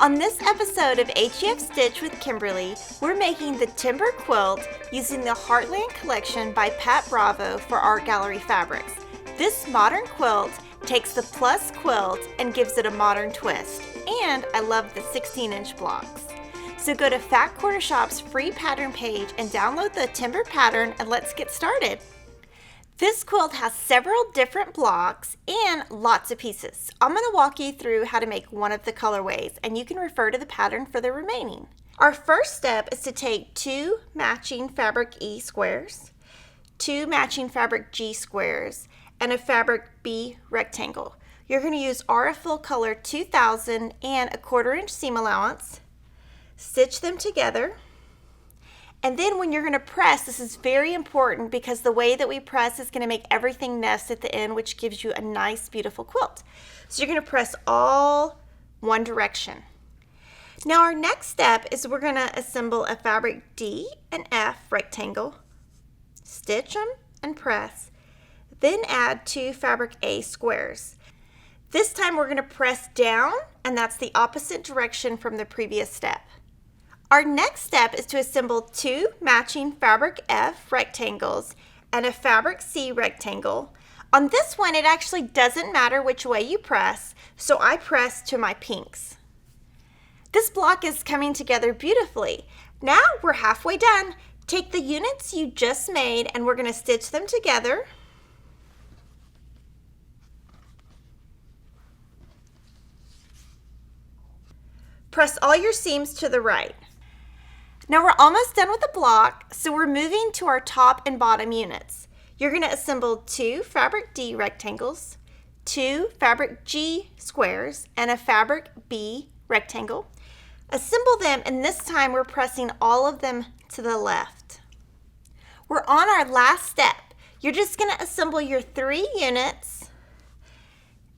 On this episode of AGF Stitched with Kimberly, we're making the timber quilt using the Heartland collection by Pat Bravo for Art Gallery Fabrics. This modern quilt takes the plus quilt and gives it a modern twist. And I love the 16-inch blocks. So go to Fat Quarter Shop's free pattern page and download the timber pattern and let's get started. This quilt has several different blocks and lots of pieces. I'm going to walk you through how to make one of the colorways and you can refer to the pattern for the remaining. Our first step is to take 2 matching fabric E squares, 2 matching fabric G squares, and a fabric B rectangle. You're going to use RF Full Color 2000 and a 1/4 inch seam allowance. Stitch them together. And then when you're going to press, this is very important because the way that we press is going to make everything nest at the end, which gives you a nice, beautiful quilt. So you're going to press all one direction. Now our next step is we're going to assemble a fabric D and F rectangle, stitch them and press, then add 2 fabric A squares. This time we're going to press down, and that's the opposite direction from the previous step. Our next step is to assemble 2 matching fabric F rectangles and a fabric C rectangle. On this one, it actually doesn't matter which way you press, so I press to my pinks. This block is coming together beautifully. Now we're halfway done. Take the units you just made and we're going to stitch them together. Press all your seams to the right. Now we're almost done with the block, so we're moving to our top and bottom units. You're going to assemble 2 fabric D rectangles, 2 fabric G squares, and a fabric B rectangle. Assemble them, and this time we're pressing all of them to the left. We're on our last step. You're just going to assemble your 3 units,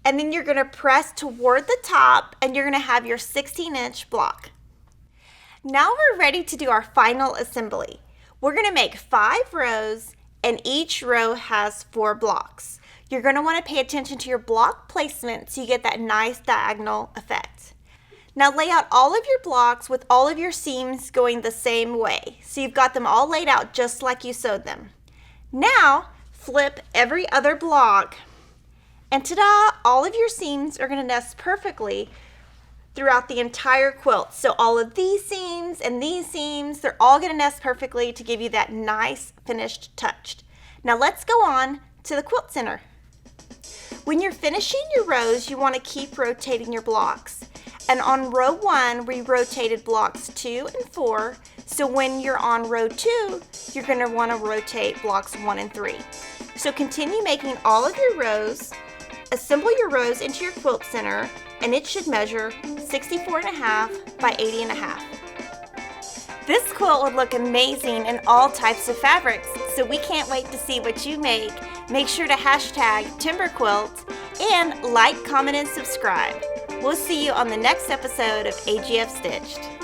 and then you're going to press toward the top, and you're going to have your 16-inch block. Now we're ready to do our final assembly. We're going to make 5 rows and each row has 4 blocks. You're going to want to pay attention to your block placement so you get that nice diagonal effect. Now lay out all of your blocks with all of your seams going the same way. So you've got them all laid out just like you sewed them. Now flip every other block and ta-da! All of your seams are going to nest perfectly throughout the entire quilt. So all of these seams and these seams, they're all going to nest perfectly to give you that nice finished touch. Now let's go on to the Quilt Center. When you're finishing your rows, you want to keep rotating your blocks. And on row 1, we rotated blocks 2 and 4. So when you're on row 2, you're going to want to rotate blocks 1 and 3. So continue making all of your rows. Assemble your rows into your Quilt Center, and it should measure 64.5 by 80.5. This quilt would look amazing in all types of fabrics, so we can't wait to see what you make. Make sure to hashtag timberquilt and like, comment, and subscribe. We'll see you on the next episode of AGF Stitched.